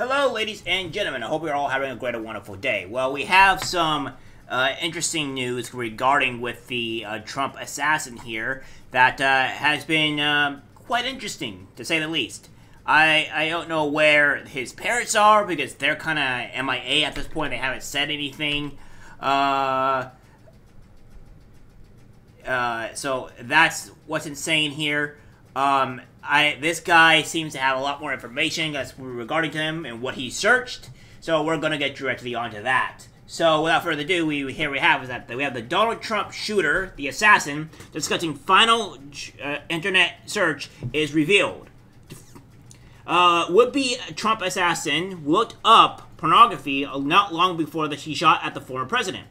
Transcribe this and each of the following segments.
Hello, ladies and gentlemen. I hope you're all having a great and wonderful day. Well, we have some interesting news regarding with the Trump assassin here that has been quite interesting, to say the least. I don't know where his parents are because they're kind of MIA at this point. They haven't said anything. So that's what's insane here. This guy seems to have a lot more information regarding to him and what he searched, so we're gonna get directly onto that. So without further ado, we have the Donald Trump shooter, the assassin, discussing final internet search is revealed. Would-be Trump assassin looked up pornography not long before he shot at the former president.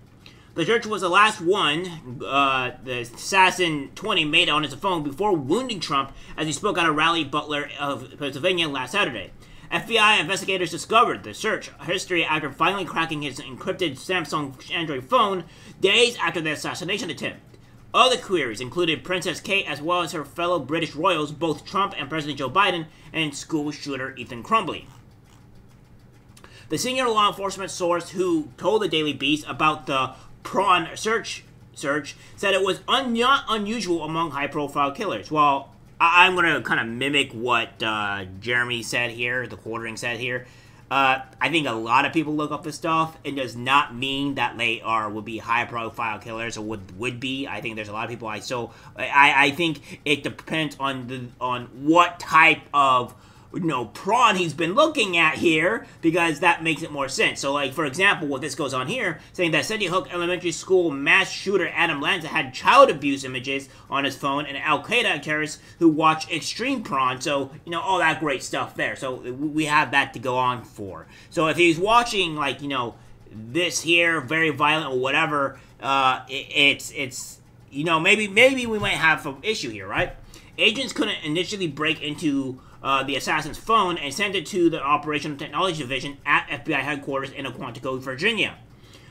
The search was the last one the assassin 20 made on his phone before wounding Trump as he spoke at a rally in Butler of Pennsylvania last Saturday. FBI investigators discovered the search history after finally cracking his encrypted Samsung Android phone days after the assassination attempt. Other queries included Princess Kate as well as her fellow British royals, both Trump and President Joe Biden, and school shooter Ethan Crumbley. The senior law enforcement source who told the Daily Beast about the prawn search said it was not unusual among high-profile killers. Well, I'm going to kind of mimic what Jeremy said here, the quartering said here. I think a lot of people look up this stuff. It does not mean that they would be high-profile killers or would be. I think there's a lot of people. I think it depends on what type of prawn he's been looking at here, because that makes it more sense. So, like, for example, what this goes on here, saying that Sandy Hook Elementary School mass shooter Adam Lanza had child abuse images on his phone, and Al-Qaeda terrorists who watch extreme prawn, so, all that great stuff there. So, we have that to go on for. So, if he's watching, like, this here, very violent or whatever, it's maybe we might have some issue here, right? Agents couldn't initially break into the assassin's phone and sent it to the Operational Technology Division at FBI headquarters in Quantico, Virginia.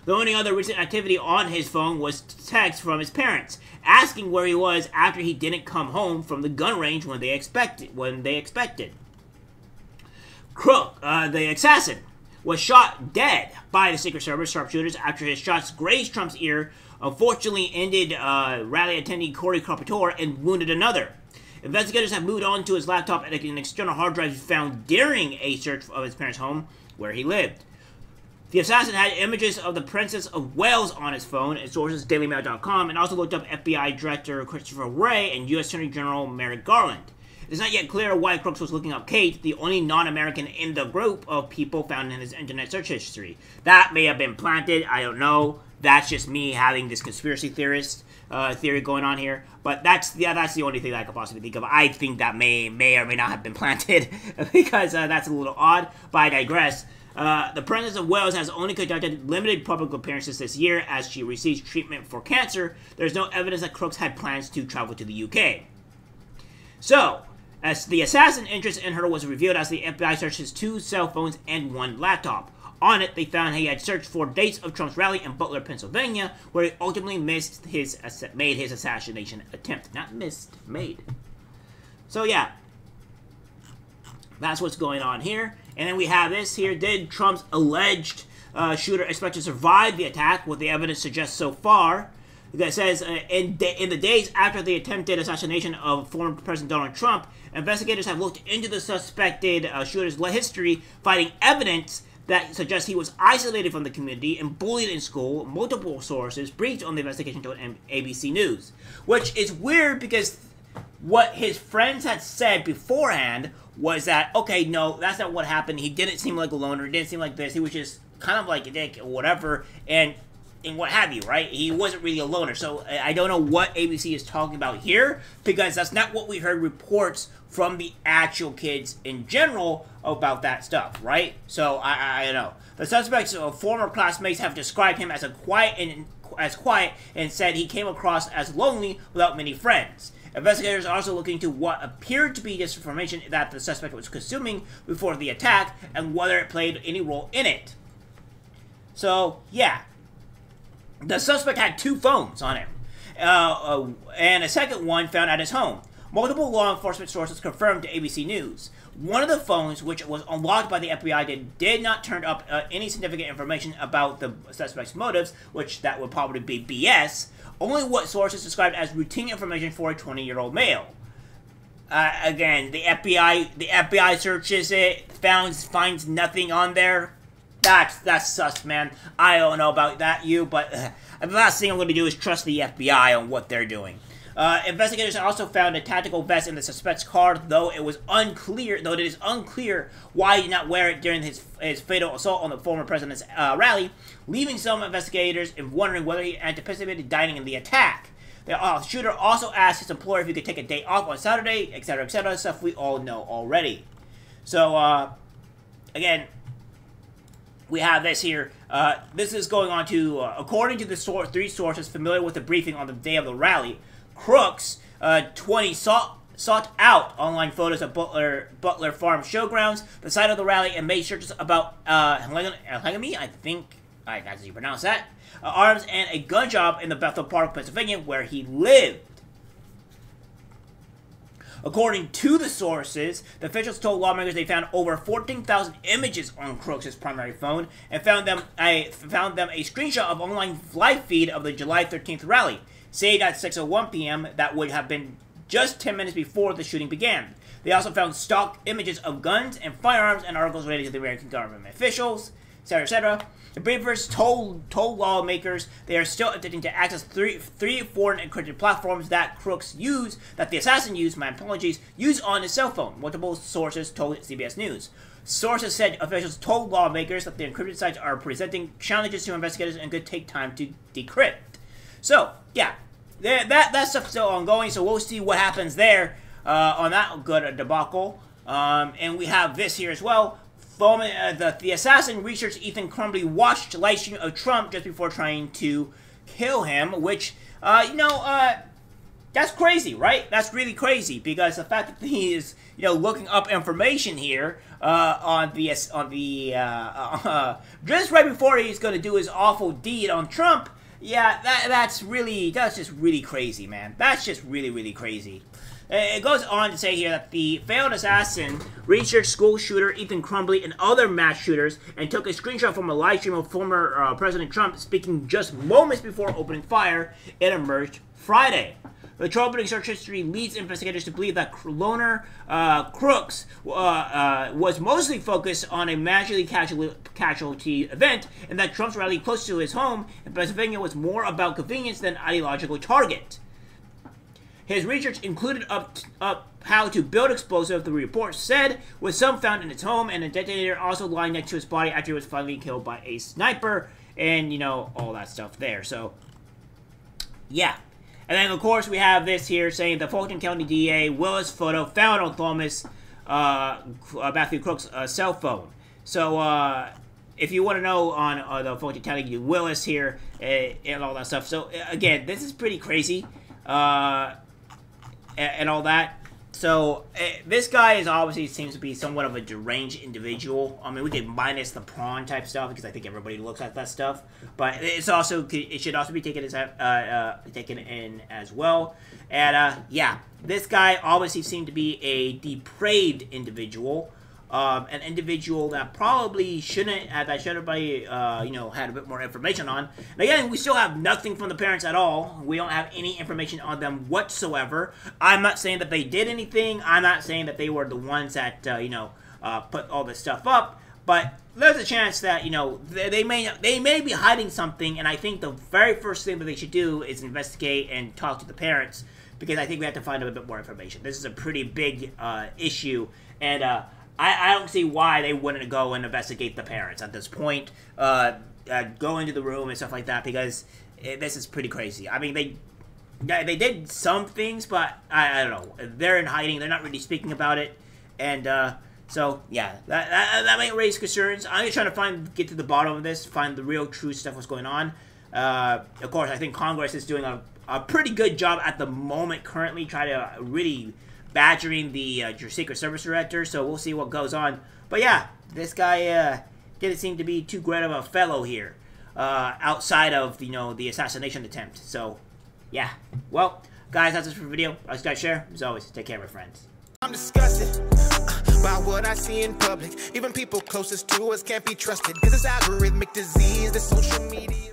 The only other recent activity on his phone was text from his parents, asking where he was after he didn't come home from the gun range when they expected. Crook, the assassin, was shot dead by the Secret Service sharpshooters after his shots grazed Trump's ear, unfortunately ended rally attendee Cory Carpenter and wounded another. Investigators have moved on to his laptop and an external hard drive found during a search of his parents' home where he lived. The assassin had images of the Princess of Wales on his phone, and sources DailyMail.com, and also looked up FBI Director Christopher Wray and U.S. Attorney General Merrick Garland. It is not yet clear why Crooks was looking up Kate, the only non-American in the group of people found in his internet search history. That may have been planted, I don't know. That's just me having this conspiracy theorist theory going on here. But that's the only thing that I could possibly think of. I think that may or may not have been planted because that's a little odd, but I digress. The Princess of Wales has only conducted limited public appearances this year as she receives treatment for cancer. There's no evidence that Crooks had plans to travel to the UK. So, as the assassin interest in her was revealed as the FBI searched his 2 cell phones and 1 laptop. On it, they found he had searched for dates of Trump's rally in Butler, Pennsylvania, where he ultimately made his assassination attempt. Not missed, made. So yeah, that's what's going on here. And then we have this here. Did Trump's alleged shooter expect to survive the attack? What the evidence suggests so far. That says, in the days after the attempted assassination of former President Donald Trump, investigators have looked into the suspected shooter's history, finding evidence that suggests he was isolated from the community and bullied in school. Multiple sources briefed on the investigation told ABC News. Which is weird because what his friends had said beforehand was that, okay, no, that's not what happened. He didn't seem like a loner. He didn't seem like this. He was just kind of like a dick or whatever. And what have you, right? He wasn't really a loner. So I don't know what ABC is talking about here because that's not what we heard reports from the actual kids in general about that stuff, right? So I don't know. The suspect's former classmates have described him as quiet and said he came across as lonely without many friends. Investigators are also looking into what appeared to be disinformation that the suspect was consuming before the attack and whether it played any role in it. So, yeah. The suspect had 2 phones on him, and a second one found at his home. Multiple law enforcement sources confirmed to ABC News. one of the phones, which was unlocked by the FBI, did not turn up any significant information about the suspect's motives, which that would probably be BS. Only what sources described as routine information for a 20-year-old male. Again, the FBI searches it, finds nothing on there. That's sus, man. I don't know about that, but the last thing I'm going to do is trust the FBI on what they're doing. Investigators also found a tactical vest in the suspect's car, though it is unclear why he did not wear it during his fatal assault on the former president's rally, leaving some investigators wondering whether he anticipated dining in the attack. The shooter also asked his employer if he could take a day off on Saturday, etc., stuff we all know already. So, again, we have this here. This is going on to, according to the three sources familiar with the briefing on the day of the rally, Crooks, 20, sought out online photos of Butler Farm Showgrounds, the site of the rally, and made searches about Hangami, I think that's how you pronounce that, arms, and a gun shop in the Bethel Park, Pennsylvania, where he lived. According to the sources, the officials told lawmakers they found over 14,000 images on Crooks' primary phone and found them a screenshot of online live feed of the July 13th rally, saved at 6:01 p.m. that would have been just 10 minutes before the shooting began. They also found stock images of guns and firearms and articles related to the American government officials, etc. The briefers told lawmakers they are still attempting to access three foreign encrypted platforms that the assassin used on his cell phone, multiple sources told CBS News. Sources said officials told lawmakers that the encrypted sites are presenting challenges to investigators and could take time to decrypt. So, yeah, that stuff's still ongoing, so we'll see what happens there on that good debacle. And we have this here as well. The assassin researcher Ethan Crumbley watched a live stream of Trump just before trying to kill him, which, that's crazy, right? That's really crazy, because the fact that he is, looking up information here just right before he's going to do his awful deed on Trump, yeah, that's just really crazy, man. That's just really, really crazy. It goes on to say here that the failed assassin researched school shooter Ethan Crumbley and other mass shooters and took a screenshot from a live stream of former President Trump speaking just moments before opening fire. It emerged Friday. The troubling search history leads investigators to believe that loner Crooks was mostly focused on a mass casualty event, and that Trump's rally close to his home in Pennsylvania was more about convenience than ideological target. His research included up how to build explosive, the report said, with some found in his home, and a detonator also lying next to his body after he was finally killed by a sniper, and, all that stuff there. So, yeah. And then, of course, we have this here saying the Fulton County DA Willis photo found on Thomas Matthew Crooks' cell phone. So, if you want to know on the Fulton County Willis here and all that stuff. So, again, this is pretty crazy. And all that. So, this guy obviously seems to be somewhat of a deranged individual. I mean, we could minus the prawn type stuff, because I think everybody looks at that stuff. But it should also be taken in as well. And, yeah, this guy obviously seemed to be a depraved individual. An individual that probably shouldn't have, that should have, had a bit more information on. And again, we still have nothing from the parents at all. We don't have any information on them whatsoever. I'm not saying that they did anything. I'm not saying that they were the ones that, put all this stuff up. But there's a chance that, they may be hiding something. And I think the very first thing that they should do is investigate and talk to the parents, because I think we have to find out a bit more information. This is a pretty big issue. And, I don't see why they wouldn't go and investigate the parents at this point, go into the room and stuff like that, because this is pretty crazy. I mean, they did some things, but I don't know. They're in hiding. They're not really speaking about it, and so yeah, that might raise concerns. I'm trying to get to the bottom of this, find the real true stuff what's going on. Of course, I think Congress is doing a pretty good job at the moment, currently, trying to really badgering the Secret Service director, so we'll see what goes on. But yeah, this guy didn't seem to be too great of a fellow here, outside of, the assassination attempt. So, yeah. Well, guys, that's it for the video. Like, guys, share. As always, take care, my friends. I'm disgusted. by what I see in public. Even people closest to us can't be trusted, cause it's algorithmic disease, the social media.